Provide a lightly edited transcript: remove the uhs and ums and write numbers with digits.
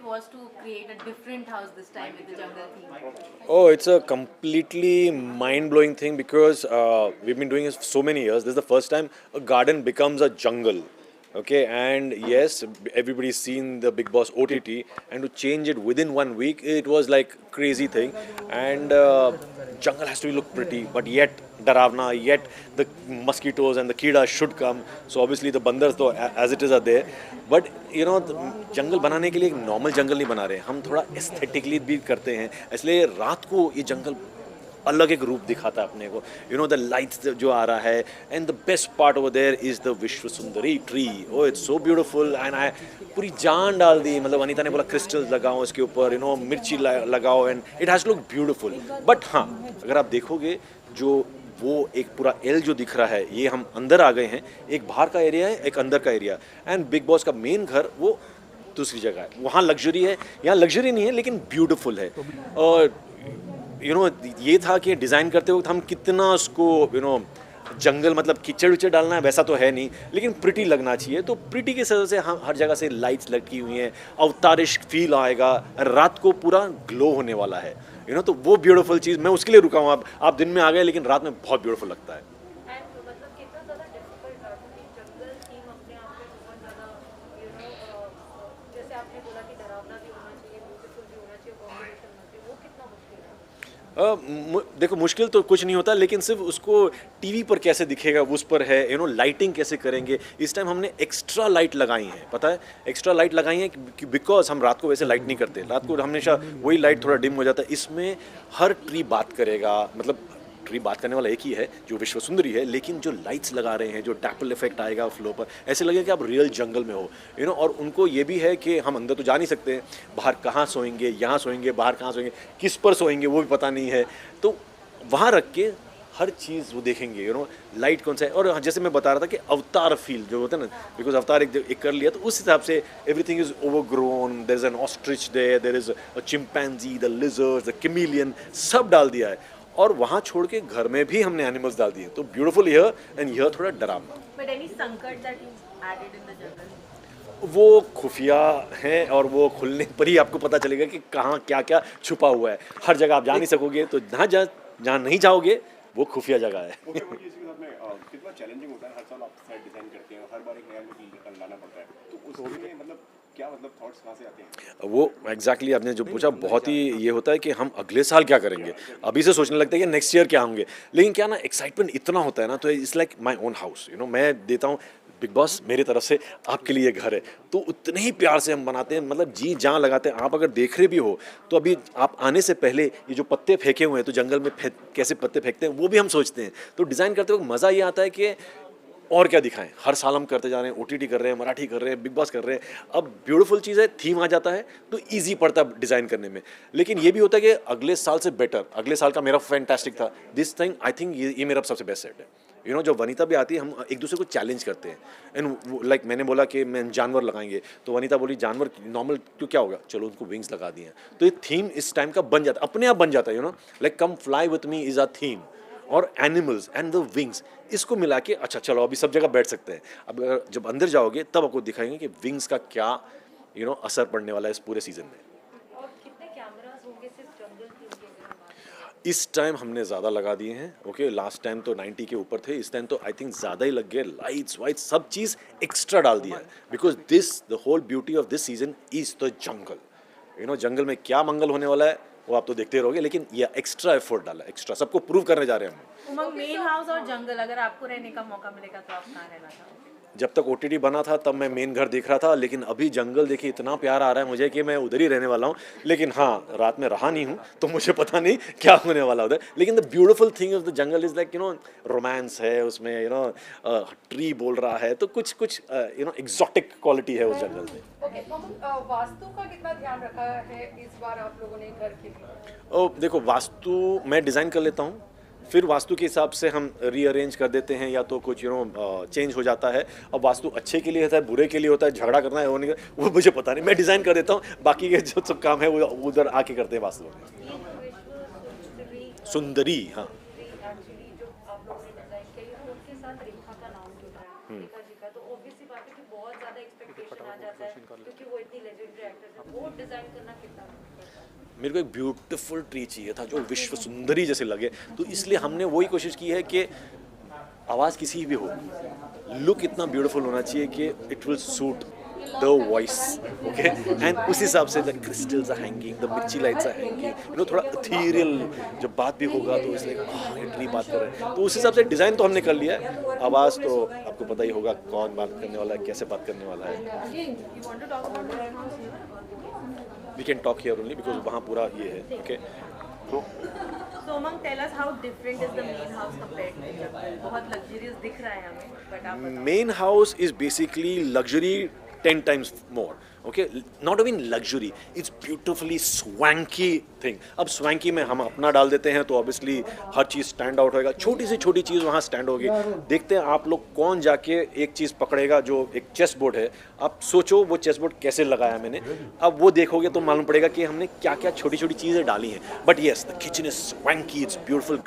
was to create a different house this time with the jungle theme? Oh, it's a completely mind-blowing thing because we've been doing this for so many years. This is the first time a garden becomes a jungle. Okay, and yes, everybody's seen the Big Boss OTT, and to change it within 1 week, it was like crazy thing. And jungle has to look pretty, but yet Daravna, yet the mosquitoes and the Kida should come. So obviously the bandars, though, as it is, are there. But you know जंगल बनाने के लिए एक normal जंगल नहीं बना रहे, हम थोड़ा एस्थेटिकली भी करते हैं, इसलिए रात को ये जंगल अलग एक रूप दिखाता है अपने को. यू नो द लाइट्स जो आ रहा है, and the best part over there is the Vishwa Sundari tree. Oh it's so beautiful and I पूरी जान डाल दी. मतलब अनीता ने बोला क्रिस्टल्स लगाओ इसके ऊपर, यू नो मिर्ची लगाओ, and it has look beautiful. But हाँ, अगर आप देखोगे जो वो एक पूरा एल जो दिख रहा है, ये हम अंदर आ गए हैं. एक बाहर का एरिया है, एक अंदर का एरिया, एंड बिग बॉस का मेन घर वो दूसरी जगह है. वहाँ लग्जरी है, यहाँ लग्जरी नहीं है लेकिन ब्यूटीफुल है. और यू नो ये था कि डिज़ाइन करते वक्त हम कितना उसको जंगल मतलब कीचड़ उचड़ डालना है वैसा तो है नहीं, लेकिन प्रिटी लगना चाहिए. तो प्रिटी की वजह से हम हर जगह से लाइट्स लटकी हुई हैं, अवतारिश फील आएगा, रात को पूरा ग्लो होने वाला है. तो वो ब्यूटीफुल चीज़ मैं उसके लिए रुका हूँ. आप दिन में आ गए लेकिन रात में बहुत ब्यूटीफुल लगता है. देखो मुश्किल तो कुछ नहीं होता, लेकिन सिर्फ उसको टीवी पर कैसे दिखेगा उस पर है. लाइटिंग कैसे करेंगे. इस टाइम हमने एक्स्ट्रा लाइट लगाई हैं, पता है, एक्स्ट्रा लाइट लगाई हैं बिकॉज हम रात को वैसे लाइट नहीं करते. रात को हमेशा वही लाइट थोड़ा डिम हो जाता है. इसमें हर ट्री बात करेगा, मतलब ट्री बात करने वाला एक ही है जो विश्व सुंदरी है, लेकिन जो लाइट्स लगा रहे हैं, जो डैपल इफेक्ट आएगा फ्लो पर, ऐसे लगेगा कि आप रियल जंगल में हो. और उनको ये भी है कि हम अंदर तो जा नहीं सकते, बाहर कहाँ सोएंगे, यहाँ सोएंगे, बाहर कहाँ सोएंगे, किस पर सोएंगे वो भी पता नहीं है. तो वहाँ रख के हर चीज़ वो देखेंगे. लाइट कौन सा है. और जैसे मैं बता रहा था कि अवतार फील जो होता है ना, बिकॉज अवतार एक कर लिया तो उस हिसाब से everything is overgrown. There is an ostrich there is a chimpanzee, the lizards, the chameleon, सब डाल दिया है. और वहाँ छोड़ के घर में भी हमने एनिमल्स डाल दिए. तो ब्यूटीफुल हियर एंड हियर थोड़ा डरावना. But any संकट that you added in the jungle? वो खुफिया है और वो खुलने पर ही आपको पता चलेगा कि कहाँ क्या क्या छुपा हुआ है. हर जगह आप जा नहीं सकोगे, तो जहाँ नहीं जाओगे वो खुफिया जगह है. कितना चैलेंजिंग होता है, हर साल आप सेट डिजाइन करते हैं, हर बार एक नया लुक लाना पड़ता है, तो उसमें मतलब क्या मतलब थॉट्स कहाँ से आते हैं? वो एग्जैक्टली आपने जो पूछा, बहुत ही ये होता है कि हम अगले साल क्या करेंगे. अभी से सोचने लगता है कि नेक्स्ट ईयर क्या होंगे, लेकिन क्या ना एक्साइटमेंट इतना होता है ना, तो it's like my own house. मैं देता हूँ बिग बॉस मेरी तरफ से आपके लिए घर है, तो उतने ही प्यार से हम बनाते हैं, मतलब जी जान लगाते हैं. आप अगर देख रहे भी हो तो अभी आप आने से पहले ये जो पत्ते फेंके हुए हैं, तो जंगल में कैसे पत्ते फेंकते हैं वो भी हम सोचते हैं. तो डिज़ाइन करते वक्त मज़ा ये आता है कि और क्या दिखाएं. हर साल हम करते जा रहे हैं, ओटीटी कर रहे हैं, मराठी कर रहे हैं, बिग बॉस कर रहे हैं. अब ब्यूटीफुल चीज़ है, थीम आ जाता है तो इजी पड़ता है डिज़ाइन करने में. लेकिन ये भी होता है कि अगले साल से बेटर, अगले साल का मेरा फैंटास्टिक था. दिस थिंग आई थिंक ये मेरा सबसे बेस्ट सेट है. जब वनीता भी आती है, हम एक दूसरे को चैलेंज करते हैं. एंड लाइक मैंने बोला कि मैं जानवर लगाएंगे, तो वनीता बोली जानवर नॉर्मल तो क्या होगा, चलो उनको विंग्स लगा दिए. तो ये थीम इस टाइम का बन जाता है, अपने आप बन जाता है. Like come fly with me is a theme, और एनिमल्स एंड द विंग्स, इसको मिला के अच्छा चलो अभी सब जगह बैठ सकते हैं. अब जब अंदर जाओगे तब आपको दिखाएंगे कि विंग्स का क्या असर पड़ने वाला है इस पूरे सीजन में. और कितने कैमरास होंगे सिर्फ जंगल थीम के लिए? इस टाइम हमने ज़्यादा लगा दिए हैं. ओके, लास्ट टाइम तो 90 के ऊपर थे, इस टाइम तो आई थिंक ज़्यादा ही लग गए. लाइट्स वाइट्स सब चीज़ एक्स्ट्रा डाल दिया है, because the whole beauty of this season is the jungle. जंगल में क्या मंगल होने वाला है वो आप तो देखते रहोगे, लेकिन ये एक्स्ट्रा एफर्ट डाला, एक्स्ट्रा सबको प्रूव करने जा रहे हैं हम. उमंग, मेन हाउस और जंगल, अगर आपको रहने का मौका मिलेगा तो आप कहाँ रहना चाहोगे? जब तक ओटीटी बना था तब मैं मेन घर देख रहा था, लेकिन अभी जंगल देखिए इतना प्यार आ रहा है मुझे कि मैं उधर ही रहने वाला हूँ. लेकिन हाँ, रात में रहा नहीं हूँ तो मुझे पता नहीं क्या होने वाला उधर. लेकिन the beautiful thing of the jungle is like romance है उसमें. ट्री बोल रहा है, तो कुछ एग्जॉटिक क्वालिटी है उस जंगल में. ओके, वास्तु का कितना ध्यान रखा है इस बार आप लोगों ने घर के लिए? देखो वास्तु मैं डिज़ाइन कर लेता हूँ, फिर वास्तु के हिसाब से हम रीअरेंज कर देते हैं, या तो कुछ चेंज हो जाता है. अब वास्तु अच्छे के लिए होता है, बुरे के लिए होता है, झगड़ा करना है होने का वो मुझे पता नहीं, मैं डिज़ाइन कर देता हूँ. बाकी के जो सब काम है वो उधर आके करते हैं वास्तु में. सुंदरी, हाँ. एक्चुअली जो आप लोगों ने डिजाइन किया है, उनके साथ रेखा का नाम जुड़ रहा है, रेखा जी का, तो ऑब्वियसली बात है कि बहुत ज़्यादा एक्सपेक्टेशन आ जाता है क्योंकि वो इतनी लेजेंडरी एक्टर है, वो डिजाइन करना कितना मुश्किल था? मेरे को एक ब्यूटीफुल ट्री चाहिए था जो विश्व सुंदरी जैसे लगे, तो इसलिए हमने वही कोशिश की है कि आवाज़ किसी भी हो, लुक इतना ब्यूटीफुल होना चाहिए कि it will suit the voice, okay, and उस हिसाब से the crystals are hanging, the mirchi lights are hanging, you know, थोड़ा इथीरियल जब बात भी होगा तो इसलिए ये ट्री बात कर रहे हैं, तो उस हिसाब से डिज़ाइन तो हमने कर लिया है। आवाज़ तो आपको पता ही होगा कौन बात करने वाला है, कैसे बात करने वाला है। You want to talk about the house here? We can talk here only because वहाँ पूरा ये है, ओके। तो So Umang, tell us how different is the main house compared to Jungle? बहुत luxurious दिख रहा है हमें, but आप बताओ। main house is basically luxury 10 times more, okay, not even luxury, it's beautifully swanky thing। अब swanky में हम अपना डाल देते हैं तो obviously हर चीज़ stand out होएगा, छोटी से छोटी चीज़ वहाँ stand होगी। देखते हैं आप लोग कौन जाके एक चीज़ पकड़ेगा जो एक चेस बोर्ड है, आप सोचो वो चेस बोर्ड कैसे लगाया मैंने, अब वो देखोगे तो मालूम पड़ेगा कि हमने क्या क्या छोटी छोटी चीज़ें डाली हैं। But yes, the kitchen is swanky, it's beautiful.